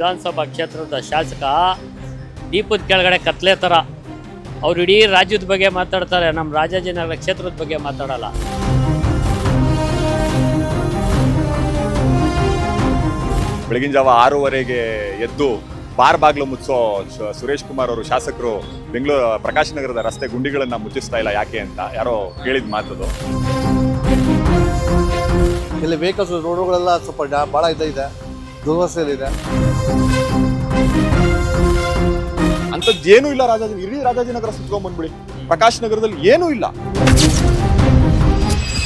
ವಿಧಾನಸಭಾ ಕ್ಷೇತ್ರದ ಶಾಸಕ ದೀಪದ ಕೆಳಗಡೆ ಕತ್ಲೆ ಥರ. ಅವ್ರು ಇಡೀ ರಾಜ್ಯದ ಬಗ್ಗೆ ಮಾತಾಡ್ತಾರೆ, ನಮ್ಮ ರಾಜಾಜಿನಗರ ಕ್ಷೇತ್ರದ ಬಗ್ಗೆ ಮಾತಾಡಲ್ಲ. ಬೆಳಗಿನ ಜಾವ 6:30ಗೆ ಎದ್ದು ಬಾರ್ ಬಾಗ್ಲು ಮುಚ್ಚೋ ಸುರೇಶ್ ಕುಮಾರ್ ಅವರು ಶಾಸಕರು ಬೆಂಗಳೂರು ಪ್ರಕಾಶ್ ನಗರದ ರಸ್ತೆ ಗುಂಡಿಗಳನ್ನ ಮುಚ್ಚಿಸ್ತಾ ಇಲ್ಲ ಯಾಕೆ ಅಂತ ಯಾರೋ ಕೇಳಿದ ಮಾತದು. ಇಲ್ಲಿ ವೆಹಿಕಲ್ಸ್ ರೋಡುಗಳೆಲ್ಲ ಸ್ವಲ್ಪ ಭಾಳ ಇದೆ, ದುರ್ವಸ್ಥೆಯಲ್ಲಿದೆ. ಅಂಥದ್ದೇನೂ ಇಲ್ಲ. ಇಡೀ ರಾಜಾಜಿನಗರ ಸುತ್ಕೊಂಡ್ಬಂದ್ಬಿಡಿ, ಪ್ರಕಾಶ್ ನಗರದಲ್ಲಿ ಏನೂ ಇಲ್ಲ.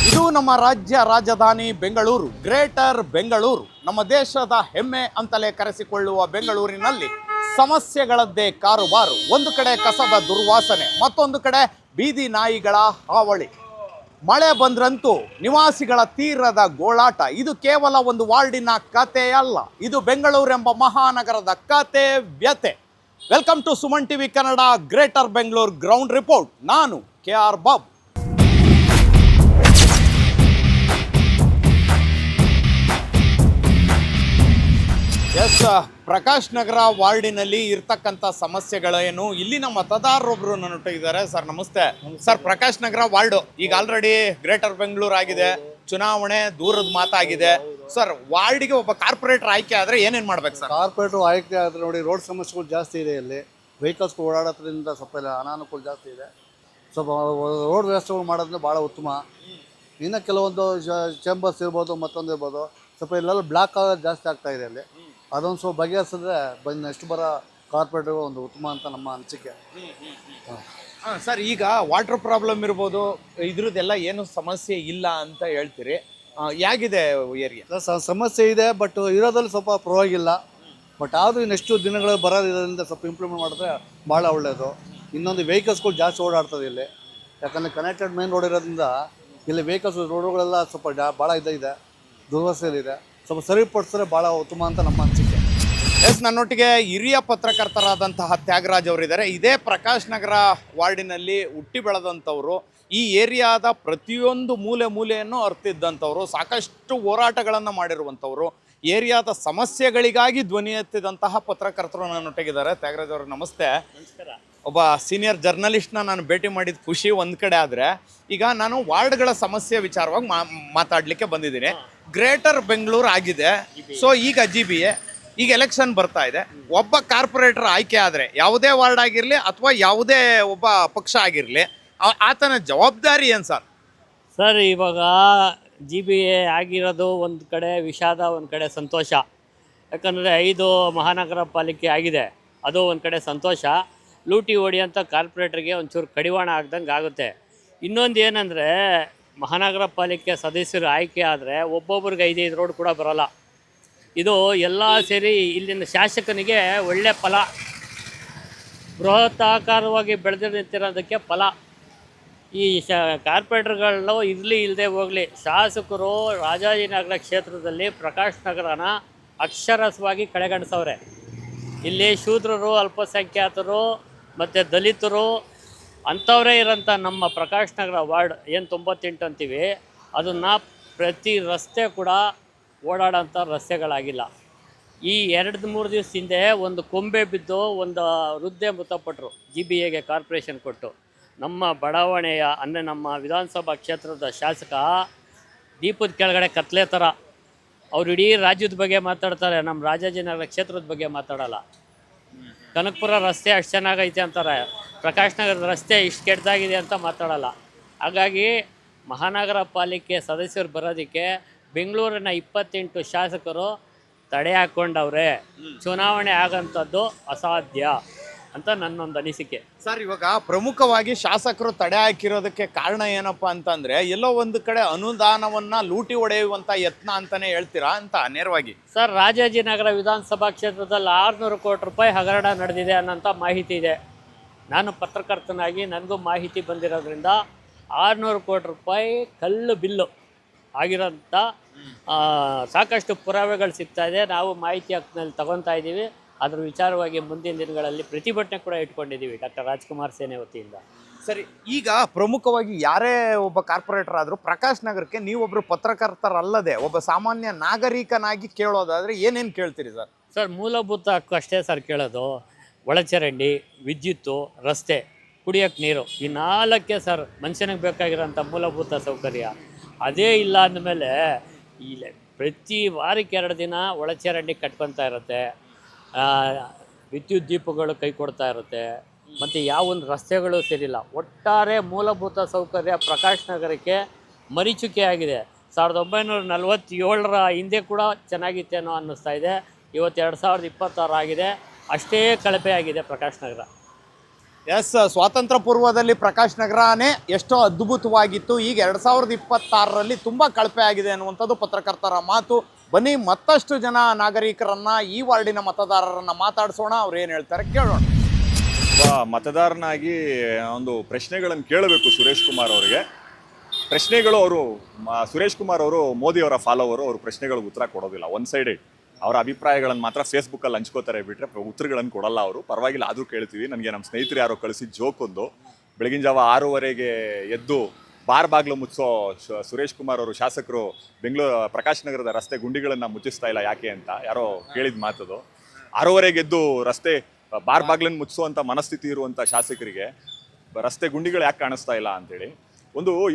ಇದು ನಮ್ಮ ರಾಜ್ಯ ರಾಜಧಾನಿ ಬೆಂಗಳೂರು, ಗ್ರೇಟರ್ ಬೆಂಗಳೂರು. ನಮ್ಮ ದೇಶದ ಹೆಮ್ಮೆ ಅಂತಲೇ ಕರೆಸಿಕೊಳ್ಳುವ ಬೆಂಗಳೂರಿನಲ್ಲಿ ಸಮಸ್ಯೆಗಳದ್ದೇ ಕಾರುಬಾರು. ಒಂದು ಕಡೆ ಕಸದ ದುರ್ವಾಸನೆ, ಮತ್ತೊಂದು ಕಡೆ ಬೀದಿ ನಾಯಿಗಳ ಹಾವಳಿ. ಮಳೆ ಬಂದ್ರಂತೂ ನಿವಾಸಿಗಳ ತೀರದ ಗೋಳಾಟ. ಇದು ಕೇವಲ ಒಂದು ವಾರ್ಡಿನ ಕತೆ ಅಲ್ಲ, ಇದು ಬೆಂಗಳೂರೆಂಬ ಮಹಾನಗರದ ಕತೆ ವ್ಯತೆ. Welcome to Suman TV Kannada greater Bengaluru ground report. ನಾನು KR ಬಾಬು. ಎಸ್, ಪ್ರಕಾಶ್ ನಗರ ವಾರ್ಡಿನಲ್ಲಿ ಇರ್ತಕ್ಕಂಥ ಸಮಸ್ಯೆಗಳೇನು, ಇಲ್ಲಿನ ಮತದಾರರೊಬ್ರು ನನ್ನೊಟ್ಟಿದ್ದಾರೆ. ಸರ್ ನಮಸ್ತೆ. ಸರ್, ಪ್ರಕಾಶ್ ನಗರ ವಾರ್ಡು ಈಗ ಆಲ್ರೆಡಿ ಗ್ರೇಟರ್ ಬೆಂಗಳೂರು ಆಗಿದೆ, ಚುನಾವಣೆ ದೂರದ ಮಾತಾಗಿದೆ. ಸರ್, ವಾರ್ಡಿಗೆ ಒಬ್ಬ ಕಾರ್ಪೊರೇಟರ್ ಆಯ್ಕೆ ಆದರೆ ಏನೇನು ಮಾಡ್ಬೇಕು ಸರ್? ಕಾರ್ಪೊರೇಟರ್ ಆಯ್ಕೆ ಆದರೆ ನೋಡಿ, ರೋಡ್ ಸಮಸ್ಯೆಗಳು ಜಾಸ್ತಿ ಇದೆ. ಇಲ್ಲಿ ವೆಹಿಕಲ್ಸ್ ಓಡಾಡೋದ್ರಿಂದ ಸ್ವಲ್ಪ ಅನಾನುಕೂಲ ಜಾಸ್ತಿ ಇದೆ. ಸ್ವಲ್ಪ ರೋಡ್ ವ್ಯವಸ್ಥೆಗಳು ಮಾಡೋದ್ರಿಂದ ಭಾಳ ಉತ್ತಮ. ಇನ್ನು ಕೆಲವೊಂದು ಚೇಂಬರ್ಸ್ ಇರ್ಬೋದು, ಮತ್ತೊಂದು ಇರ್ಬೋದು, ಸ್ವಲ್ಪ ಇಲ್ಲೆಲ್ಲ ಬ್ಲಾಕ್ ಆಗೋದು ಜಾಸ್ತಿ ಆಗ್ತಾ ಇದೆ. ಅಲ್ಲಿ ಅದೊಂದು ಸ್ವಲ್ಪ ಬಗೆಹರಿಸಿದ್ರೆ ನೆಕ್ಸ್ಟ್ ಬರೋ ಕಾರ್ಪೊರೇಟರ್ ಒಂದು ಉತ್ತಮ ಅಂತ ನಮ್ಮ ಅನಿಸಿಕೆ. ಸರ್, ಈಗ ವಾಟರ್ ಪ್ರಾಬ್ಲಮ್ ಇರ್ಬೋದು, ಇದ್ರದ್ದೆಲ್ಲ ಏನು ಸಮಸ್ಯೆ ಇಲ್ಲ ಅಂತ ಹೇಳ್ತೀರಿ. ಹೇಗಿದೆ ಏರಿಯಾ? ಸಮಸ್ಯೆ ಇದೆ, ಬಟ್ ಇರೋದ್ರಲ್ಲಿ ಸ್ವಲ್ಪ ಪರವಾಗಿಲ್ಲ. ಬಟ್ ಆದರೂ ನೆಕ್ಸ್ಟ್ ದಿನಗಳು ಬರೋದ್ರಿಂದ ಸ್ವಲ್ಪ ಇಂಪ್ರೂವ್ಮೆಂಟ್ ಮಾಡಿದ್ರೆ ಭಾಳ ಒಳ್ಳೆಯದು. ಇನ್ನೊಂದು ವೆಹಿಕಲ್ಸ್ಗಳು ಜಾಸ್ತಿ ಓಡಾಡ್ತದೆ ಇಲ್ಲಿ, ಯಾಕಂದರೆ ಕನೆಕ್ಟೆಡ್ ಮೇನ್ ರೋಡ್ ಇರೋದ್ರಿಂದ ಇಲ್ಲಿ ವೆಹಿಕಲ್ಸ್ ರೋಡುಗಳೆಲ್ಲ ಸ್ವಲ್ಪ ಭಾಳ ಇದೆ, ದುರ್ವಸ್ಥೆಯಲ್ಲಿದೆ. ಸ್ವಲ್ಪ ಸರಿಪಡಿಸಿದ್ರೆ ಭಾಳ ಉತ್ತಮ ಅಂತ ನಮ್ಮ ಅನಿಸಿಕೆ. ಎಸ್, ನನ್ನೊಟ್ಟಿಗೆ ಹಿರಿಯ ಪತ್ರಕರ್ತರಾದಂತಹ ತ್ಯಾಗರಾಜ್ ಅವರಿದ್ದಾರೆ. ಇದೇ ಪ್ರಕಾಶ್ ನಗರ ವಾರ್ಡಿನಲ್ಲಿ ಹುಟ್ಟಿ ಬೆಳೆದಂಥವ್ರು, ಈ ಏರಿಯಾದ ಪ್ರತಿಯೊಂದು ಮೂಲೆಯನ್ನು ಅರ್ತಿದ್ದಂಥವ್ರು, ಸಾಕಷ್ಟು ಹೋರಾಟಗಳನ್ನು ಮಾಡಿರುವಂಥವ್ರು, ಏರಿಯಾದ ಸಮಸ್ಯೆಗಳಿಗಾಗಿ ಧ್ವನಿ ಎತ್ತಿದಂತಹ ಪತ್ರಕರ್ತರು ನನ್ನೊಟ್ಟಿಗಿದ್ದಾರೆ. ತ್ಯಾಗರಾಜ್ ಅವರು ನಮಸ್ತೆ. ನಮಸ್ಕಾರ. ಒಬ್ಬ ಸೀನಿಯರ್ ಜರ್ನಲಿಸ್ಟ್ನ ನಾನು ಭೇಟಿ ಮಾಡಿದ ಖುಷಿ ಒಂದು ಕಡೆ ಆದರೆ, ಈಗ ನಾನು ವಾರ್ಡ್ಗಳ ಸಮಸ್ಯೆ ವಿಚಾರವಾಗಿ ಮಾತಾಡಲಿಕ್ಕೆ ಬಂದಿದ್ದೀನಿ. ಗ್ರೇಟರ್ ಬೆಂಗಳೂರು ಆಗಿದೆ, ಸೊ ಈಗ GBA ಈಗ ಎಲೆಕ್ಷನ್ ಬರ್ತಾ ಇದೆ. ಒಬ್ಬ ಕಾರ್ಪೊರೇಟರ್ ಆಯ್ಕೆ ಆದರೆ, ಯಾವುದೇ ವಾರ್ಡ್ ಆಗಿರಲಿ ಅಥವಾ ಯಾವುದೇ ಒಬ್ಬ ಪಕ್ಷ ಆಗಿರಲಿ, ಆತನ ಜವಾಬ್ದಾರಿ ಏನು ಸರ್? ಸರ್, ಇವಾಗ GBA ಆಗಿರೋದು ಒಂದು ಕಡೆ ವಿಷಾದ, ಒಂದು ಕಡೆ ಸಂತೋಷ. ಯಾಕಂದರೆ 5 ಮಹಾನಗರ ಪಾಲಿಕೆ ಆಗಿದೆ, ಅದು ಒಂದು ಕಡೆ ಸಂತೋಷ. ಲೂಟಿ ಹೊಡಿಯೋಂಥ ಕಾರ್ಪೊರೇಟ್ರಿಗೆ ಒಂಚೂರು ಕಡಿವಾಣ ಆಗ್ದಂಗೆ ಆಗುತ್ತೆ. ಇನ್ನೊಂದು ಏನಂದರೆ, ಮಹಾನಗರ ಪಾಲಿಕೆ ಸದಸ್ಯರು ಆಯ್ಕೆ ಆದರೆ ಒಬ್ಬೊಬ್ರಿಗೆ 5 ರೋಡ್ ಕೂಡ ಬರೋಲ್ಲ. ಇದು ಎಲ್ಲ ಸೇರಿ ಇಲ್ಲಿನ ಶಾಸಕನಿಗೆ ಒಳ್ಳೆ ಫಲ, ಬೃಹತ್ತಾಕಾರವಾಗಿ ಬೆಳೆದು ನಿಂತಿರೋದಕ್ಕೆ ಫಲ. ಈ ಕಾರ್ಪೊರೇಟರ್ಗಳು ಇರಲಿ ಇಲ್ಲದೆ ಹೋಗಲಿ, ಶಾಸಕರು ರಾಜಾಜಿನಗರ ಕ್ಷೇತ್ರದಲ್ಲಿ ಪ್ರಕಾಶ್ ನಗರನ ಅಕ್ಷರಸ್ವಾಗಿ ಕಡೆಗಣಿಸವ್ರೆ. ಇಲ್ಲಿ ಶೂದ್ರರು, ಅಲ್ಪಸಂಖ್ಯಾತರು ಮತ್ತು ದಲಿತರು ಅಂಥವರೇ ಇರೋಂಥ ನಮ್ಮ ಪ್ರಕಾಶ್ ನಗರ ವಾರ್ಡ್ ಏನು 98 ಅಂತೀವಿ, ಅದನ್ನು ಪ್ರತಿ ರಸ್ತೆ ಕೂಡ ಓಡಾಡೋಂಥ ರಸ್ತೆಗಳಾಗಿಲ್ಲ. ಈ 2-3 ದಿವಸ ಹಿಂದೆ ಒಂದು ಕೊಂಬೆ ಬಿದ್ದು ಒಂದು ವೃದ್ಧೆ ಮೃತಪಟ್ಟರು, GBAಗೆ ಕಾರ್ಪೊರೇಷನ್ ಕೊಟ್ಟು. ನಮ್ಮ ಬಡಾವಣೆಯ ಅಂದರೆ ನಮ್ಮ ವಿಧಾನಸಭಾ ಕ್ಷೇತ್ರದ ಶಾಸಕ ದೀಪದ ಕೆಳಗಡೆ ಕತ್ಲೆ ಥರ. ಅವ್ರು ಇಡೀ ರಾಜ್ಯದ ಬಗ್ಗೆ ಮಾತಾಡ್ತಾರೆ, ನಮ್ಮ ರಾಜಾಜಿನಗರ ಕ್ಷೇತ್ರದ ಬಗ್ಗೆ ಮಾತಾಡಲ್ಲ. ಕನಕಪುರ ರಸ್ತೆ ಅಷ್ಟು ಚೆನ್ನಾಗೈತೆ ಅಂತಾರೆ, ಪ್ರಕಾಶ್ ನಗರದ ರಸ್ತೆ ಇಷ್ಟು ಕೆಟ್ಟದಾಗಿದೆ ಅಂತ ಮಾತಾಡಲ್ಲ. ಹಾಗಾಗಿ ಮಹಾನಗರ ಪಾಲಿಕೆ ಸದಸ್ಯರು ಬರೋದಕ್ಕೆ ಬೆಂಗಳೂರಿನ 28 ಶಾಸಕರು ತಡೆ ಹಾಕ್ಕೊಂಡವ್ರೆ. ಚುನಾವಣೆ ಆಗೋಂಥದ್ದು ಅಸಾಧ್ಯ ಅಂತ ನನ್ನೊಂದು ಅನಿಸಿಕೆ. ಸರ್, ಇವಾಗ ಪ್ರಮುಖವಾಗಿ ಶಾಸಕರು ತಡೆ ಹಾಕಿರೋದಕ್ಕೆ ಕಾರಣ ಏನಪ್ಪ ಅಂತಂದರೆ, ಎಲ್ಲೋ ಒಂದು ಕಡೆ ಅನುದಾನವನ್ನು ಲೂಟಿ ಹೊಡೆಯುವಂಥ ಯತ್ನ ಅಂತಲೇ ಹೇಳ್ತೀರಾ ಅಂತ ನೇರವಾಗಿ? ಸರ್, ರಾಜಾಜಿನಗರ ವಿಧಾನಸಭಾ ಕ್ಷೇತ್ರದಲ್ಲಿ 600 ಕೋಟಿ ರೂಪಾಯಿ ಹಗರಣ ನಡೆದಿದೆ ಅನ್ನೋಂಥ ಮಾಹಿತಿ ಇದೆ. ನಾನು ಪತ್ರಕರ್ತನಾಗಿ ನನಗೂ ಮಾಹಿತಿ ಬಂದಿರೋದ್ರಿಂದ 600 ಕೋಟಿ ರೂಪಾಯಿ ಕಲ್ಲು ಬಿಲ್ಲು ಆಗಿರೋಂಥ ಸಾಕಷ್ಟು ಪುರಾವೆಗಳು ಸಿಗ್ತಾಯಿದೆ. ನಾವು ಮಾಹಿತಿ ಹಕ್ಕಿನಲ್ಲಿ ತಗೊತಾ ಇದ್ದೀವಿ. ಅದರ ವಿಚಾರವಾಗಿ ಮುಂದಿನ ದಿನಗಳಲ್ಲಿ ಪ್ರತಿಭಟನೆ ಕೂಡ ಇಟ್ಕೊಂಡಿದ್ದೀವಿ ಡಾಕ್ಟರ್ ರಾಜ್ಕುಮಾರ್ ಸೇನೆ ವತಿಯಿಂದ. ಸರಿ, ಈಗ ಪ್ರಮುಖವಾಗಿ ಯಾರೇ ಒಬ್ಬ ಕಾರ್ಪೊರೇಟರ್ ಆದರೂ ಪ್ರಕಾಶ್ ನಗರಕ್ಕೆ ನೀವೊಬ್ರು ಪತ್ರಕರ್ತರಲ್ಲದೆ ಒಬ್ಬ ಸಾಮಾನ್ಯ ನಾಗರಿಕನಾಗಿ ಕೇಳೋದಾದ್ರೆ ಏನೇನು ಕೇಳ್ತೀರಿ ಸರ್? ಸರ್, ಮೂಲಭೂತ ಹಕ್ಕು ಅಷ್ಟೇ ಸರ್ ಕೇಳೋದು. ಒಳಚರಂಡಿ, ವಿದ್ಯುತ್ತು, ರಸ್ತೆ, ಕುಡಿಯೋಕ್ಕೆ ನೀರು, ಈ ನಾಲ್ಕೇ ಸರ್ ಮನುಷ್ಯನಿಗೆ ಬೇಕಾಗಿರೋಂಥ ಮೂಲಭೂತ ಸೌಕರ್ಯ. ಅದೇ ಇಲ್ಲ ಅಂದಮೇಲೆ ಇಲ್ಲ, ಪ್ರತಿ ವಾರಕ್ಕೆ 2 ದಿನ ಒಳಚರಂಡಿ ಕಟ್ಕೊತಾ ಇರುತ್ತೆ, ವಿದ್ಯುತ್ ದೀಪಗಳು ಕೈ ಕೊಡ್ತಾ ಇರುತ್ತೆ, ಮತ್ತು ಯಾವೊಂದು ರಸ್ತೆಗಳು ಸರಿಯಿಲ್ಲ. ಒಟ್ಟಾರೆ ಮೂಲಭೂತ ಸೌಕರ್ಯ ಪ್ರಕಾಶ್ ನಗರಕ್ಕೆ ಮರೀಚುಕೆ ಆಗಿದೆ. 1947 ಹಿಂದೆ ಕೂಡ ಚೆನ್ನಾಗಿತ್ತೇನೋ ಅನ್ನಿಸ್ತಾ ಇದೆ. ಇವತ್ತು 2026 ಆಗಿದೆ, ಅಷ್ಟೇ ಕಳಪೆ ಆಗಿದೆ ಪ್ರಕಾಶ್ ನಗರ. ಎಸ್, ಸ್ವಾತಂತ್ರ್ಯ ಪೂರ್ವದಲ್ಲಿ ಪ್ರಕಾಶ್ ನಗರನೇ ಎಷ್ಟೋ ಅದ್ಭುತವಾಗಿತ್ತು, ಈಗ 2026ರಲ್ಲಿ ತುಂಬ ಕಳಪೆ ಆಗಿದೆ ಅನ್ನುವಂಥದ್ದು ಪತ್ರಕರ್ತರ ಮಾತು. ಬನ್ನಿ ಮತ್ತಷ್ಟು ಜನ ನಾಗರಿಕರನ್ನ, ಈ ವಾರ್ಡಿನ ಮತದಾರರನ್ನ ಮಾತಾಡಿಸೋಣ, ಅವ್ರು ಏನು ಹೇಳ್ತಾರೆ ಕೇಳೋಣ. ಮತದಾರನಾಗಿ ಒಂದು ಪ್ರಶ್ನೆಗಳನ್ನು ಕೇಳಬೇಕು ಸುರೇಶ್ ಕುಮಾರ್ ಅವರಿಗೆ. ಪ್ರಶ್ನೆಗಳು ಸುರೇಶ್ ಕುಮಾರ್ ಅವರು ಮೋದಿ ಅವರ ಫಾಲೋವರು, ಅವರು ಪ್ರಶ್ನೆಗಳಿಗೆ ಉತ್ತರ ಕೊಡೋದಿಲ್ಲ. ಒನ್ ಸೈಡೆಡ್ ಅವರ ಅಭಿಪ್ರಾಯಗಳನ್ನು ಮಾತ್ರ ಫೇಸ್ಬುಕ್ಕಲ್ಲಿ ಹಂಚ್ಕೋತಾರೆ, ಬಿಟ್ಟರೆ ಉತ್ತರಗಳನ್ನು ಕೊಡಲ್ಲ ಅವರು. ಪರವಾಗಿಲ್ಲ, ಆದರೂ ಕೇಳ್ತೀವಿ. ನನಗೆ ನಮ್ಮ ಸ್ನೇಹಿತರು ಯಾರೋ ಕಳಿಸಿದ ಜೋಕೊಂದು, ಬೆಳಗಿನ ಜಾವ 6:30ಗೆ ಎದ್ದು ಬಾರ್ ಬಾಗ್ಲು ಮುಚ್ಚೋ ಸುರೇಶ್ ಕುಮಾರ್ ಅವರು ಶಾಸಕರು ಪ್ರಕಾಶ್ ನಗರದ ರಸ್ತೆ ಗುಂಡಿಗಳನ್ನು ಮುಚ್ಚಿಸ್ತಾ ಇಲ್ಲ ಯಾಕೆ ಅಂತ ಯಾರೋ ಕೇಳಿದ ಮಾತದು. 6:30ಗೆ ಎದ್ದು ರಸ್ತೆ ಬಾರ್ ಬಾಗ್ಲನ್ನು ಮುಚ್ಚಿಸುವಂಥ ಮನಸ್ಥಿತಿ ಇರುವಂಥ ಶಾಸಕರಿಗೆ ರಸ್ತೆ ಗುಂಡಿಗಳು ಯಾಕೆ ಕಾಣಿಸ್ತಾ ಇಲ್ಲ ಅಂತೇಳಿ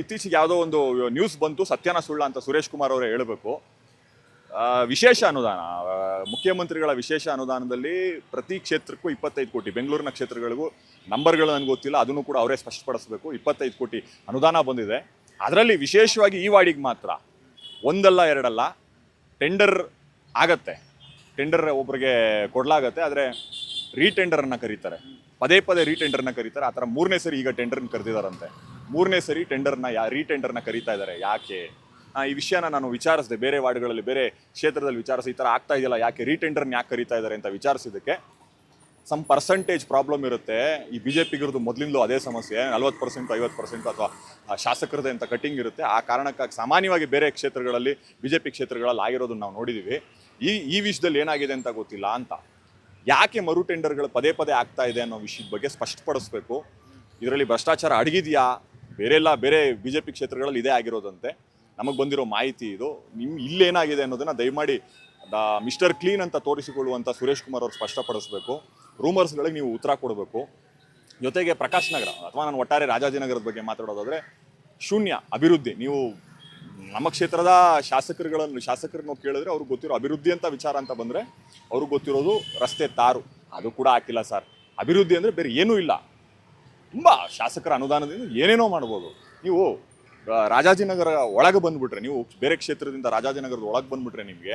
ಇತ್ತೀಚೆಗೆ ಯಾವುದೋ ಒಂದು ನ್ಯೂಸ್ ಬಂತು, ಸತ್ಯನ ಸುಳ್ಳ ಅಂತ ಸುರೇಶ್ ಕುಮಾರ್ ಅವರೇ ಹೇಳಬೇಕು. ವಿಶೇಷ ಅನುದಾನ, ಮುಖ್ಯಮಂತ್ರಿಗಳ ವಿಶೇಷ ಅನುದಾನದಲ್ಲಿ ಪ್ರತಿ ಕ್ಷೇತ್ರಕ್ಕೂ 25 ಕೋಟಿ, ಬೆಂಗಳೂರಿನ ಕ್ಷೇತ್ರಗಳಿಗೂ ನಂಬರ್ಗಳು ನನಗೆ ಗೊತ್ತಿಲ್ಲ, ಅದನ್ನು ಕೂಡ ಅವರೇ ಸ್ಪಷ್ಟಪಡಿಸಬೇಕು. 25 ಕೋಟಿ ಅನುದಾನ ಬಂದಿದೆ. ಅದರಲ್ಲಿ ವಿಶೇಷವಾಗಿ ಈ ವಾರ್ಡಿಗೆ ಮಾತ್ರ 1 ಅಲ್ಲ 2 ಅಲ್ಲ, ಟೆಂಡರ್ ಆಗತ್ತೆ. ಟೆಂಡರ್ ಒಬ್ಬರಿಗೆ ಕೊಡಲಾಗತ್ತೆ, ಆದರೆ ರೀಟೆಂಡರನ್ನು ಕರೀತಾರೆ, ಪದೇ ಪದೇ ರೀಟೆಂಡರ್ನ ಕರೀತಾರೆ. ಆ ಥರ 3ನೇ ಸರಿ ಈಗ ಟೆಂಡರ್ನ ಕರೆದಿದ್ದಾರಂತೆ. 3ನೇ ಸರಿ ರೀಟೆಂಡರ್ನ ಕರೀತಾ ಇದ್ದಾರೆ. ಯಾಕೆ? ಈ ವಿಷಯನ ನಾನು ವಿಚಾರಿಸಿದೆ, ಬೇರೆ ವಾರ್ಡ್ಗಳಲ್ಲಿ ಬೇರೆ ಕ್ಷೇತ್ರದಲ್ಲಿ ವಿಚಾರಿಸಿ, ಈ ಥರ ಆಗ್ತಾ ಇದೆಯಲ್ಲ, ಯಾಕೆ ರೀಟೆಂಡರ್ನ ಯಾಕೆ ಕರೀತಾ ಇದ್ದಾರೆ ಅಂತ ವಿಚಾರಿಸಿದ್ದಕ್ಕೆ ಸಮ್ ಪರ್ಸೆಂಟೇಜ್ ಪ್ರಾಬ್ಲಮ್ ಇರುತ್ತೆ. ಈ BJPಗಿರೋದು ಮೊದಲಿಂದಲೂ ಅದೇ ಸಮಸ್ಯೆ, 40% 50% ಅಥವಾ ಶಾಸಕರದೇ ಅಂತ ಕಟ್ಟಿಂಗ್ ಇರುತ್ತೆ. ಆ ಕಾರಣಕ್ಕಾಗಿ ಸಾಮಾನ್ಯವಾಗಿ ಬೇರೆ ಕ್ಷೇತ್ರಗಳಲ್ಲಿ BJP ಕ್ಷೇತ್ರಗಳಲ್ಲಿ ಆಗಿರೋದನ್ನು ನಾವು ನೋಡಿದ್ದೀವಿ. ಈ ವಿಷಯದಲ್ಲಿ ಏನಾಗಿದೆ ಅಂತ ಗೊತ್ತಿಲ್ಲ ಅಂತ. ಯಾಕೆ ಮರು ಟೆಂಡರ್ಗಳು ಪದೇ ಪದೇ ಆಗ್ತಾ ಇದೆ ಅನ್ನೋ ವಿಷಯದ ಬಗ್ಗೆ ಸ್ಪಷ್ಟಪಡಿಸ್ಬೇಕು. ಇದರಲ್ಲಿ ಭ್ರಷ್ಟಾಚಾರ ಅಡಗಿದೆಯಾ? ಬೇರೆ BJP ಕ್ಷೇತ್ರಗಳಲ್ಲಿ ಇದೇ ಆಗಿರೋದಂತೆ ನಮಗೆ ಬಂದಿರೋ ಮಾಹಿತಿ ಇದು. ಇಲ್ಲೇನಾಗಿದೆ ಅನ್ನೋದನ್ನು ದಯಮಾಡಿ ಮಿಸ್ಟರ್ ಕ್ಲೀನ್ ಅಂತ ತೋರಿಸಿಕೊಳ್ಳುವಂಥ ಸುರೇಶ್ ಕುಮಾರ್ ಅವರು ಸ್ಪಷ್ಟಪಡಿಸಬೇಕು. ರೂಮರ್ಸ್ಗಳಿಗೆ ನೀವು ಉತ್ತರ ಕೊಡಬೇಕು. ಜೊತೆಗೆ ಪ್ರಕಾಶ್ ನಗರ ಅಥವಾ ನಾನು ಒಟ್ಟಾರೆ ರಾಜಾಜಿನಗರದ ಬಗ್ಗೆ ಮಾತಾಡೋದಾದರೆ ಶೂನ್ಯ ಅಭಿವೃದ್ಧಿ. ನೀವು ನಮ್ಮ ಕ್ಷೇತ್ರದ ಶಾಸಕರನ್ನು ಕೇಳಿದ್ರೆ ಅವ್ರಿಗೆ ಗೊತ್ತಿರೋ ಅಭಿವೃದ್ಧಿ ಅಂತ ವಿಚಾರ ಅಂತ ಬಂದರೆ ಅವ್ರಿಗೆ ಗೊತ್ತಿರೋದು ರಸ್ತೆ ತಾರು, ಅದು ಕೂಡ ಹಾಕಿಲ್ಲ ಸರ್. ಅಭಿವೃದ್ಧಿ ಅಂದರೆ ಬೇರೆ ಏನೂ ಇಲ್ಲ. ತುಂಬ ಶಾಸಕರ ಅನುದಾನದಿಂದ ಏನೇನೋ ಮಾಡ್ಬೋದು. ನೀವು ರಾಜಾಜಿನಗರ ಒಳಗೆ ಬಂದುಬಿಟ್ರೆ, ನೀವು ಬೇರೆ ಕ್ಷೇತ್ರದಿಂದ ರಾಜಾಜಿನಗರದ ಒಳಗೆ ಬಂದುಬಿಟ್ರೆ ನಿಮಗೆ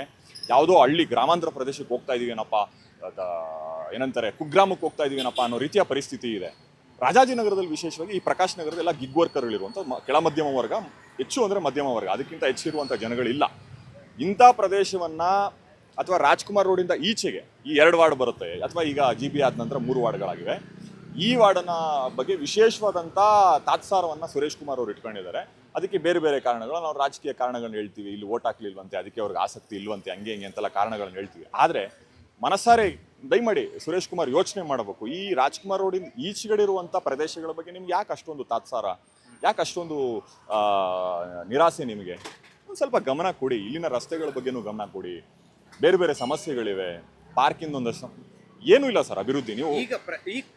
ಯಾವುದೋ ಹಳ್ಳಿ ಗ್ರಾಮಾಂತರ ಪ್ರದೇಶಕ್ಕೆ ಹೋಗ್ತಾ ಇದೀವೇನಪ್ಪ, ಏನಂತಾರೆ ಕುಗ್ರಾಮಕ್ಕೆ ಹೋಗ್ತಾ ಇದೀವೇನಪ್ಪ ಅನ್ನೋ ರೀತಿಯ ಪರಿಸ್ಥಿತಿ ಇದೆ. ರಾಜಾಜಿನಗರದಲ್ಲಿ ವಿಶೇಷವಾಗಿ ಈ ಪ್ರಕಾಶ್ ನಗರದೆಲ್ಲ ಗಿಗ್ ವರ್ಕರ್ಗಳಿರುವಂಥ ಕೆಳ ಮಧ್ಯಮ ವರ್ಗ, ಹೆಚ್ಚು ಅಂದರೆ ಮಧ್ಯಮ ವರ್ಗ, ಅದಕ್ಕಿಂತ ಹೆಚ್ಚಿರುವಂಥ ಜನಗಳಿಲ್ಲ. ಇಂಥ ಪ್ರದೇಶವನ್ನು ಅಥವಾ ರಾಜ್ಕುಮಾರ್ ರೋಡಿಂದ ಈಚೆಗೆ ಈ 2 ವಾರ್ಡ್ ಬರುತ್ತೆ, ಅಥವಾ ಈಗ GB ಆದ ನಂತರ 3 ವಾರ್ಡ್ಗಳಾಗಿವೆ. ಈ ವಾರ್ಡನ ಬಗ್ಗೆ ವಿಶೇಷವಾದಂಥ ತಾತ್ಸಾರವನ್ನು ಸುರೇಶ್ ಕುಮಾರ್ ಅವರು ಇಟ್ಕೊಂಡಿದ್ದಾರೆ. ಅದಕ್ಕೆ ಬೇರೆ ಬೇರೆ ಕಾರಣಗಳು, ನಾವು ರಾಜಕೀಯ ಕಾರಣಗಳನ್ನ ಹೇಳ್ತೀವಿ, ಇಲ್ಲಿ ಓಟ್ ಹಾಕ್ಲಿಲ್ವಂತೆ, ಅದಕ್ಕೆ ಅವ್ರಿಗೆ ಆಸಕ್ತಿ ಇಲ್ವಂತೆ, ಹಂಗೆ ಅಂತೆಲ್ಲ ಕಾರಣಗಳನ್ನ ಹೇಳ್ತೀವಿ. ಆದರೆ ಮನಸಾರೆ ದಯಮಾಡಿ ಸುರೇಶ್ ಕುಮಾರ್ ಯೋಚನೆ ಮಾಡಬೇಕು. ಈ ರಾಜ್ಕುಮಾರ್ ರೋಡಿನ ಈಚೆಗಡೆ ಇರುವಂಥ ಪ್ರದೇಶಗಳ ಬಗ್ಗೆ ನಿಮ್ಗೆ ಯಾಕೆ ಅಷ್ಟೊಂದು ತಾತ್ಸಾರ, ಯಾಕೆ ಅಷ್ಟೊಂದು ನಿರಾಸೆ? ನಿಮಗೆ ಒಂದು ಸ್ವಲ್ಪ ಗಮನ ಕೊಡಿ. ಇಲ್ಲಿನ ರಸ್ತೆಗಳ ಬಗ್ಗೆನೂ ಗಮನ ಕೊಡಿ. ಬೇರೆ ಬೇರೆ ಸಮಸ್ಯೆಗಳಿವೆ, ಪಾರ್ಕಿಂದ ಒಂದಷ್ಟು ಏನೂ ಇಲ್ಲ ಸರ್ ಅಭಿವೃದ್ಧಿ. ನೀವು ಈಗ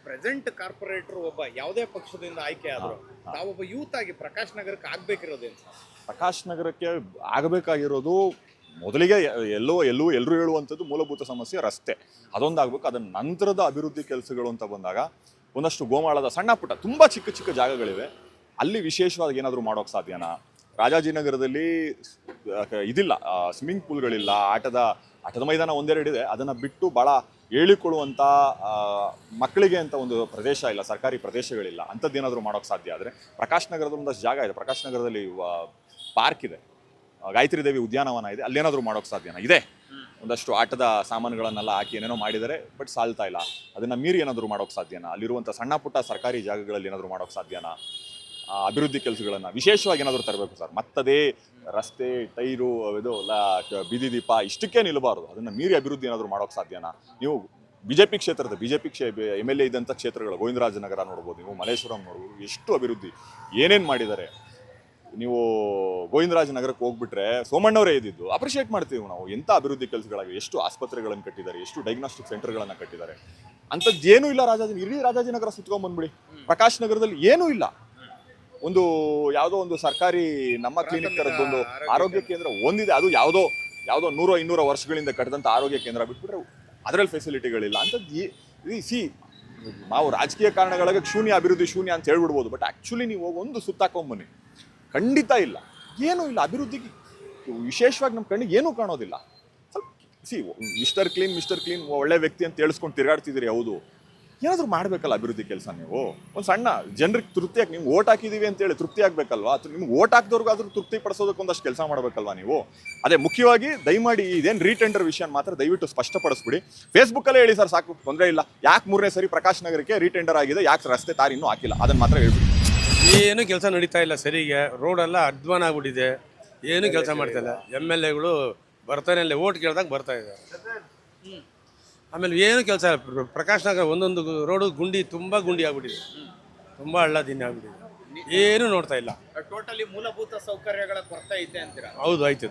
ಪ್ರೆಸೆಂಟ್ ಕಾರ್ಪೊರೇಟರ್ ಒಬ್ಬ ಯಾವುದೇ ಪಕ್ಷದಿಂದ ಆಯ್ಕೆ ಆದ್ರು, ತಾವೊಬ್ಬ ಯೂತ್ ಆಗಿ ಪ್ರಕಾಶ್ ನಗರಕ್ಕೆ ಆಗ್ಬೇಕಿರೋದೇನು? ಪ್ರಕಾಶ್ ನಗರಕ್ಕೆ ಆಗಬೇಕಾಗಿರೋದು ಮೊದಲಿಗೆ ಎಲ್ಲರೂ ಹೇಳುವಂಥದ್ದು ಮೂಲಭೂತ ಸಮಸ್ಯೆ ರಸ್ತೆ, ಅದೊಂದಾಗಬೇಕು. ಅದರ ನಂತರದ ಅಭಿವೃದ್ಧಿ ಕೆಲಸಗಳು ಅಂತ ಬಂದಾಗ ಒಂದಷ್ಟು ಗೋಮಾಳದ ಸಣ್ಣ ಪುಟ್ಟ ತುಂಬ ಚಿಕ್ಕ ಚಿಕ್ಕ ಜಾಗಗಳಿವೆ, ಅಲ್ಲಿ ವಿಶೇಷವಾಗಿ ಏನಾದರೂ ಮಾಡೋಕ್ಕೆ ಸಾಧ್ಯನಾ? ರಾಜಾಜಿನಗರದಲ್ಲಿ ಇದಿಲ್ಲ, ಸ್ವಿಮ್ಮಿಂಗ್ ಪೂಲ್ಗಳಿಲ್ಲ, ಆಟದ ಮೈದಾನ 1-2 ಇದೆ. ಅದನ್ನು ಬಿಟ್ಟು ಭಾಳ ಹೇಳಿಕೊಳ್ಳುವಂಥ ಮಕ್ಕಳಿಗೆ ಅಂತ ಒಂದು ಪ್ರದೇಶ ಇಲ್ಲ, ಸರ್ಕಾರಿ ಪ್ರದೇಶಗಳಿಲ್ಲ. ಅಂಥದ್ದೇನಾದರೂ ಮಾಡೋಕ್ಕೆ ಸಾಧ್ಯ ಆದರೆ ಪ್ರಕಾಶ್ ನಗರದ ಒಂದಷ್ಟು ಜಾಗ ಇದೆ. ಪ್ರಕಾಶ್ ನಗರದಲ್ಲಿ ಪಾರ್ಕ್ ಇದೆ, ಗಾಯತ್ರಿ ದೇವಿ ಉದ್ಯಾನವನ ಇದೆ, ಅಲ್ಲೇನಾದರೂ ಮಾಡೋಕ್ಕೆ ಸಾಧ್ಯನಾ? ಇದೆ, ಒಂದಷ್ಟು ಆಟದ ಸಾಮಾನುಗಳನ್ನೆಲ್ಲ ಹಾಕಿ ಏನೇನೋ ಮಾಡಿದರೆ, ಬಟ್ ಸಾಲ್ತಾ ಇಲ್ಲ. ಅದನ್ನು ಮೀರಿ ಏನಾದರೂ ಮಾಡೋಕ್ಕೆ ಸಾಧ್ಯನಾ? ಅಲ್ಲಿರುವಂಥ ಸಣ್ಣ ಪುಟ್ಟ ಸರ್ಕಾರಿ ಜಾಗಗಳಲ್ಲಿ ಏನಾದರೂ ಮಾಡೋಕ್ಕೆ ಸಾಧ್ಯನಾ? ಅಭಿವೃದ್ಧಿ ಕೆಲಸಗಳನ್ನು ವಿಶೇಷವಾಗಿ ಏನಾದರೂ ತರಬೇಕು ಸರ್. ಮತ್ತದೇ ರಸ್ತೆ, ಟೈರು, ಬೀದಿ ದೀಪ ಇಷ್ಟಕ್ಕೆ ನಿಲ್ಲಬಾರ್ದು. ಅದನ್ನು ಮೀರಿ ಅಭಿವೃದ್ಧಿ ಏನಾದರೂ ಮಾಡೋಕ್ಕೆ ಸಾಧ್ಯನಾ? ನೀವು BJP ಕ್ಷೇತ್ರದ MLA ಇದ್ದಂಥ ಕ್ಷೇತ್ರಗಳು ಗೋವಿಂದರಾಜನಗರ ನೋಡ್ಬೋದು, ನೀವು ಮಲ್ಲೇಶ್ವರಂ ನೋಡ್ಬೋದು, ಎಷ್ಟು ಅಭಿವೃದ್ಧಿ ಏನೇನು ಮಾಡಿದ್ದಾರೆ. ನೀವು ಗೋವಿಂದರಾಜನಗರಕ್ಕೆ ಹೋಗ್ಬಿಟ್ರೆ ಸೋಮಣ್ಣವರೇ ಇದ್ದಿದ್ದು, ಅಪ್ರಿಷಿಯೇಟ್ ಮಾಡ್ತೀವಿ ನಾವು. ಎಂಥ ಅಭಿವೃದ್ಧಿ ಕೆಲಸಗಳಾಗಿ ಎಷ್ಟು ಆಸ್ಪತ್ರೆಗಳನ್ನು ಕಟ್ಟಿದ್ದಾರೆ, ಎಷ್ಟು ಡಯಾಗ್ನೋಸ್ಟಿಕ್ ಸೆಂಟರ್ಗಳನ್ನು ಕಟ್ಟಿದ್ದಾರೆ. ಅಂಥದ್ದು ಏನೂ ಇಲ್ಲ ಇಡೀ ರಾಜಾಜಿನಗರ ಸುತ್ಕೊಂಡ್ಬಂದ್ಬಿಡಿ. ಪ್ರಕಾಶ್ ನಗರದಲ್ಲಿ ಏನೂ ಇಲ್ಲ. ಒಂದು ಯಾವುದೋ ಒಂದು ಸರ್ಕಾರಿ ನಮ್ಮ ಕ್ಲಿನಿಕ್ ಥರದ್ದೊಂದು ಆರೋಗ್ಯ ಕೇಂದ್ರ ಒಂದಿದೆ, ಅದು ಯಾವುದೋ 100-200 ವರ್ಷಗಳಿಂದ ಕಟ್ಟಿದಂಥ ಆರೋಗ್ಯ ಕೇಂದ್ರ ಬಿಟ್ಬಿಟ್ರೆ ಅದರಲ್ಲಿ ಫೆಸಿಲಿಟಿಗಳಿಲ್ಲ. ಅಂಥದ್ದು ನಾವು ರಾಜಕೀಯ ಕಾರಣಗಳಿಗೆ ಅಭಿವೃದ್ಧಿ ಶೂನ್ಯ ಅಂತ ಹೇಳ್ಬಿಡ್ಬೋದು. ಬಟ್ ಆ್ಯಕ್ಚುಲಿ ನೀವು ಹೋಗಿ ಒಂದು ಸುತ್ತಾಕೊಂಬನ್ನಿ, ಖಂಡಿತ ಇಲ್ಲ, ಏನೂ ಇಲ್ಲ. ಅಭಿವೃದ್ಧಿಗೆ ವಿಶೇಷವಾಗಿ ನಮ್ಮ ಕಣ್ಣಿಗೆ ಏನೂ ಕಾಣೋದಿಲ್ಲ. ಸ್ವಲ್ಪ ಮಿಸ್ಟರ್ ಕ್ಲೀನ್ ಒಳ್ಳೆ ವ್ಯಕ್ತಿ ಅಂತ ಹೇಳಿಸ್ಕೊಂಡು ತಿರುಗಾಡ್ತಿದ್ದೀರಿ. ಹೌದು, ಏನಾದರೂ ಮಾಡಬೇಕಲ್ಲ ಅಭಿವೃದ್ಧಿ ಕೆಲಸ. ನೀವು ಒಂದು ಸಣ್ಣ ಜನರಿಗೆ ತೃಪ್ತಿಯಾಗಿ ನಿಮ್ಗೆ ಓಟ್ ಹಾಕಿದ್ದೀವಿ ಅಂತೇಳಿ ತೃಪ್ತಿ ಆಗಬೇಕಲ್ವಾ? ನಿಮ್ಗೆ ಓಟ್ ಹಾಕಿದವ್ರಿಗಾದ್ರೂ ತೃಪ್ತಿ ಪಡಿಸೋದಕ್ಕೆ ಒಂದಷ್ಟು ಕೆಲಸ ಮಾಡಬೇಕಲ್ವಾ ನೀವು? ಅದೇ ಮುಖ್ಯವಾಗಿ ದಯಮಾಡಿ ಇದೇನು ರೀಟೆಂಡರ್ ವಿಷಯ ಮಾತ್ರ ದಯವಿಟ್ಟು ಸ್ಪಷ್ಟಪಡಿಸ್ಬಿಡಿ. ಫೇಸ್ಬುಕ್ಕಲ್ಲೇ ಹೇಳಿ ಸರ್, ಸಾಕು, ತೊಂದರೆ ಇಲ್ಲ. ಯಾಕೆ 3ನೇ ಸರಿ ಪ್ರಕಾಶ್ ನಗರಕ್ಕೆ ರೀಟೆಂಡರ್ ಆಗಿದೆ, ಯಾಕೆ ರಸ್ತೆ ತಾರು ಇನ್ನೂ ಹಾಕಿಲ್ಲ, ಅದನ್ನು ಮಾತ್ರ ಹೇಳ್ಬಿಡಿ. ಏನು ಕೆಲಸ ನಡೀತಾ ಇಲ್ಲ ಸರಿಗೆ, ರೋಡೆಲ್ಲ ಅಧ್ವಾನ ಆಗ್ಬಿಟ್ಟಿದೆ, ಏನು ಕೆಲಸ ಮಾಡ್ತಾ ಇಲ್ಲ. MLAಗಳು ಬರ್ತಾನೆ ಇಲ್ಲ, ಓಟ್ ಕೇಳಿದಾಗ ಬರ್ತಾ ಇದ್ದಾರೆ. ಆಮೇಲೆ ಏನು ಕೆಲಸ ಇಲ್ಲ. ಪ್ರಕಾಶ್ ನಗರ ಒಂದೊಂದು ರೋಡು ತುಂಬ ಗುಂಡಿ ಆಗ್ಬಿಟ್ಟಿದೆ, ತುಂಬ ಹಳ್ಳದಿನ್ನೆ ಆಗ್ಬಿಟ್ಟಿದೆ, ಏನು ನೋಡ್ತಾ ಇಲ್ಲ. ಟೋಟಲಿ ಮೂಲಭೂತ ಸೌಕರ್ಯಗಳ ಕೊರತೆ ಐತೆ ಅಂತೀರಾ? ಹೌದು, ಐತೆ,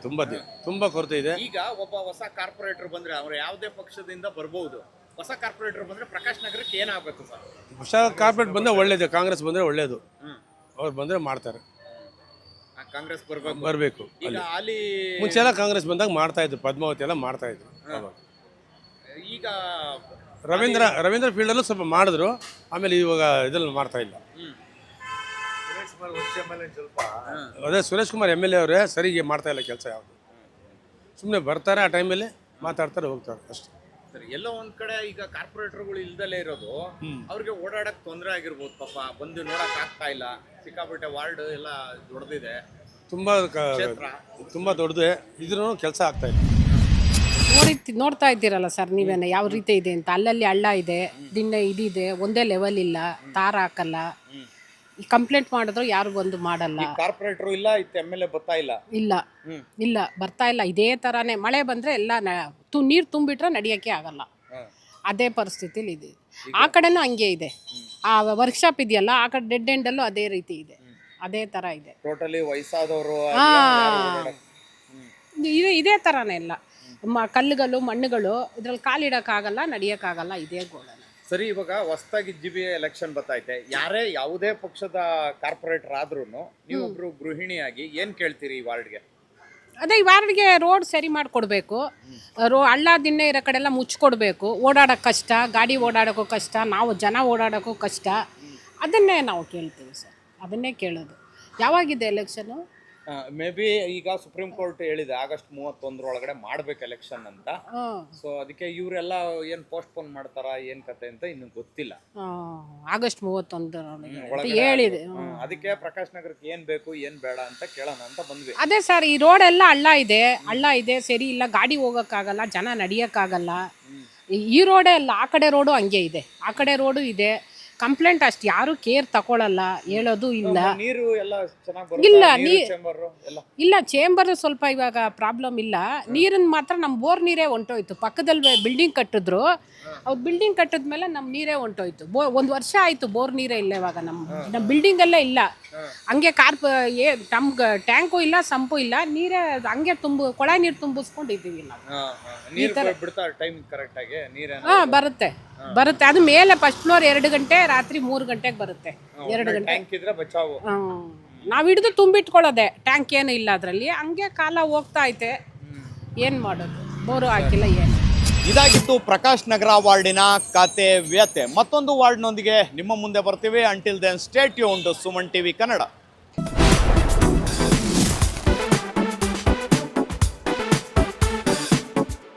ತುಂಬ ಕೊರತೆ ಇದೆ. ಈಗ ಒಬ್ಬ ಹೊಸ ಕಾರ್ಪೊರೇಟರ್ ಬಂದ್ರೆ ಅವ್ರು ಯಾವುದೇ ಪಕ್ಷದಿಂದ ಬರ್ಬೋದು. ಹೊಸ ಕಾರ್ಪೊರೇಟರ್ ಬಂದ್ರೆ ಪ್ರಕಾಶ್ ನಗರಕ್ಕೆ ಏನಾಗಬೇಕು ಸರ್? ಹೊಸ ಕಾರ್ಪೊರೇಟ್ ಬಂದರೆ ಒಳ್ಳೇದು, ಕಾಂಗ್ರೆಸ್ ಬಂದರೆ ಒಳ್ಳೇದು. ಅವ್ರು ಬಂದರೆ ಮಾಡ್ತಾರೆ. ಕಾಂಗ್ರೆಸ್ ಬರಬೇಕು. ಈಗ ಅಲ್ಲಿ ಮುಂಚೆ ಎಲ್ಲ ಕಾಂಗ್ರೆಸ್ ಬಂದಾಗ ಮಾಡ್ತಾ ಇದ್ರು, ಪದ್ಮಾವತಿ ಎಲ್ಲ ಮಾಡ್ತಾ ಇದ್ರು. ಈಗ ರವೀಂದ್ರ ಫೀಲ್ಡಲ್ಲೂ ಸ್ವಲ್ಪ ಮಾಡಿದ್ರು, ಆಮೇಲೆ ಇವಾಗ ಇದ್ರಲ್ಲಿ ಮಾಡ್ತಾ ಇಲ್ಲ. ಅದೇ ಸುರೇಶ್ ಕುಮಾರ್ MLA ಅವರೇ ಸರಿಗೆ ಮಾಡ್ತಾ ಇಲ್ಲ ಕೆಲಸ ಯಾವುದು. ಸುಮ್ಮನೆ ಬರ್ತಾರೆ, ಆ ಟೈಮಲ್ಲಿ ಮಾತಾಡ್ತಾರೆ, ಹೋಗ್ತಾರೆ ಅಷ್ಟೇ. ಸರಿ, ಎಲ್ಲೋ ಒಂದ್ ಕಡೆ ಈಗ ಕಾರ್ಪೊರೇಟರ್ಗಳು ಇಲ್ದಲೇ ಇರೋದು, ಅವ್ರಿಗೆ ಓಡಾಡಕ್ ತೊಂದರೆ ಆಗಿರ್ಬೋದು. ಪಾಪ ಬಂದು ನೋಡಕ್ ಆಗ್ತಾ ಇಲ್ಲ. ಸಿಕ್ಕಾಪಟ್ಟೆ ವಾರ್ಡ್ ಎಲ್ಲ ದೊಡ್ಡದಿದೆ, ತುಂಬ ದೊಡ್ಡದೇ ಇದ್ರೂ ಕೆಲಸ ಆಗ್ತಾ ಇಲ್ಲ. ನೋಡ್ತಾ ಇದ್ದೀರಲ್ಲ ಸರ್ ನೀವೇನ ಯಾವ ರೀತಿ ಇದೆ ಅಂತ. ಅಲ್ಲಲ್ಲಿ ಹಳ್ಳ ಇದೆ, ದಿನ ಇದಿದೆ, ಒಂದೇ ಲೆವೆಲ್ ಇಲ್ಲ, ತಾರ ಹಾಕಲ್ಲ. ಕಂಪ್ಲೇಂಟ್ ಮಾಡಿದ್ರು ಯಾರು ಬಂದು ಮಾಡಲ್ಲ. ಕಾರ್ಪೊರೇಟರ್ ಇಲ್ಲ, MLA ಬರ್ತಾ ಇಲ್ಲ. ಇಲ್ಲ ಬರ್ತಾ ಇಲ್ಲ. ಇದೇ ತರಾನೇ ಮಳೆ ಬಂದ್ರೆ ಎಲ್ಲ ನೀರು ತುಂಬಿಟ್ರೆ ನಡಿಯಕ್ಕೆ ಆಗಲ್ಲ. ಅದೇ ಪರಿಸ್ಥಿತಿಲಿ ಇದೆ. ಆ ಕಡೆನೂ ಹಂಗೆ ಇದೆ. ಆ ವರ್ಕ್ಶಾಪ್ ಇದೆಯಲ್ಲ, ಆ ಕಡೆ ಡೆಡ್ ಎಂಡಲ್ಲೂ ಅದೇ ರೀತಿ ಇದೆ, ಅದೇ ತರ ಇದೆ. ಟೋಟಲಿ ವಯಸ್ಸಾದವರು ಇದೇ ತರಾನೇ ಎಲ್ಲ. ಕಲ್ಲುಗಳು ಮಣ್ಣುಗಳು ಇದ್ರಲ್ಲಿ ಕಾಲಿಡಕ್ಕಾಗಲ್ಲ, ನಡಿಯಕ್ಕಾಗಲ್ಲ, ಇದೇ ಗೋಳನ. ಸರಿ, ಇವಾಗ ಹೊಸದಾಗಿ GB ಎಲೆಕ್ಷನ್ ಬರ್ತೈತೆ. ಯಾವುದೇ ಪಕ್ಷದ ಕಾರ್ಪೊರೇಟರ್ ಆದ್ರೂ ನೀವೊಬ್ರು ಗೃಹಿಣಿಯಾಗಿ ಏನ್ ಕೇಳ್ತೀರಿ ಈ ವಾರ್ಡ್ಗೆ? ಅದೇ ಈ ವಾರ್ಡ್ಗೆ ರೋಡ್ ಸರಿ ಮಾಡಿಕೊಡ್ಬೇಕು. ಹಳ್ಳ ದಿಣ್ಣೆ ಇರೋ ಕಡೆ ಎಲ್ಲ ಮುಚ್ಕೊಡ್ಬೇಕು. ಓಡಾಡೋಕೆ ಕಷ್ಟ, ಗಾಡಿ ಓಡಾಡೋಕ್ಕೂ ಕಷ್ಟ, ನಾವು ಜನ ಓಡಾಡೋಕ್ಕೂ ಕಷ್ಟ. ಅದನ್ನೇ ನಾವು ಕೇಳ್ತೀವಿ ಸರ್, ಅದನ್ನೇ ಕೇಳೋದು. ಯಾವಾಗಿದೆ ಎಲೆಕ್ಷನು? ಮೇ ಬಿ ಈಗ ಸುಪ್ರೀಂ ಕೋರ್ಟ್ ಹೇಳಿದೆ ಆಗಸ್ಟ್ 31 ಮಾಡ್ಬೇಕು ಎಲೆಕ್ಷನ್ ಅಂತ. ಸೊ ಅದಕ್ಕೆ ಇವರೆಲ್ಲ ಏನ್ ಪೋಸ್ಟ್ಪೋನ್ ಮಾಡ್ತಾರ, ಏನ್ ಕತೆ ಅಂತ ಇನ್ನು ಗೊತ್ತಿಲ್ಲ. ಆಗಸ್ಟ್ 31 ಹೇಳಿದೆ. ಅದಕ್ಕೆ ಪ್ರಕಾಶ್ ನಗರಕ್ಕೆ ಏನ್ ಬೇಕು ಏನ್ ಬೇಡ ಅಂತ ಕೇಳೋಣ ಅಂತ ಬಂದ್ವಿ. ಅದೇ ಸರ್, ಈ ರೋಡ್ ಎಲ್ಲ ಹಳ್ಳ ಇದೆ, ಸರಿ ಇಲ್ಲ, ಗಾಡಿ ಹೋಗಕ್ಕಾಗಲ್ಲ, ಜನ ನಡಿಯಕ್ಕಾಗಲ್ಲ. ಈ ರೋಡೇ ಅಲ್ಲ, ಆ ಕಡೆ ರೋಡು ಹಂಗೆ ಇದೆ, ಆ ಕಡೆ ರೋಡು ಇದೆ. ಕಂಪ್ಲೇಂಟ್ ಅಷ್ಟು ಯಾರು ಕೇರ್ ತಗೊಳ್ಳಲ್ಲ, ಹೇಳೋದು ಇಲ್ಲ. ನೀರು ಎಲ್ಲ ಇಲ್ಲ, ಚೇಂಬರ್ ಸ್ವಲ್ಪ ಇವಾಗ ಪ್ರಾಬ್ಲಮ್ ಇಲ್ಲ. ನೀರಿನ ಮಾತ್ರ ನಮ್ಮ ಬೋರ್ ನೀರೇ ಹೊಂಟೋಯ್ತು. ಪಕ್ಕದಲ್ಲಿ ಬಿಲ್ಡಿಂಗ್ ಕಟ್ಟಿದ್ರು, ಅವ್ರು ಬಿಲ್ಡಿಂಗ್ ಕಟ್ಟಿದ್ಮೇಲೆ ನಮ್ಮ ನೀರೇ ಹೊಂಟೋಯ್ತು. 1 ವರ್ಷ ಆಯ್ತು ಬೋರ್ ನೀರೇ ಇಲ್ಲ ಇವಾಗ. ನಮ್ಮ ಬಿಲ್ಡಿಂಗ್ ಎಲ್ಲ ಇಲ್ಲ. ಹಂಗೆ ನಮ್ಗೆ ಟ್ಯಾಂಕು ಇಲ್ಲ, ಸಂಪು ಇಲ್ಲ, ನೀರೇ ಹಂಗೆ ಕೊಳ ನೀರು ತುಂಬಿಸ್ಕೊಂಡಿದ್ದೀವಿ ನಾವು. ಬರುತ್ತೆ. ಅದು ಮೇಲೆ ಫಸ್ಟ್ ಫ್ಲೋರ್ 2 ಗಂಟೆ, ರಾತ್ರಿ 3 ಗಂಟೆಗೆ ಬರುತ್ತೆ. 2 ಗಂಟೆ ನಾವು ಹಿಡಿದು ತುಂಬಿಟ್ಕೊಳ್ಳೋದೆ. ಟ್ಯಾಂಕ್ ಏನು ಇಲ್ಲ ಅದರಲ್ಲಿ. ಹಂಗೆ ಕಾಲ ಹೋಗ್ತಾ ಐತೆ, ಏನು ಮಾಡೋದು, ಬೋರು ಹಾಕಿಲ್ಲ ಏನು. ಇದಾಗಿತ್ತು ಪ್ರಕಾಶ್ ನಗರ ವಾರ್ಡಿನ ಕತೆ ವ್ಯತೆ. ಮತ್ತೊಂದು ವಾರ್ಡ್ನೊಂದಿಗೆ ನಿಮ್ಮ ಮುಂದೆ ಬರ್ತೀವಿ. Until then stay tuned. Suman TV Kannada.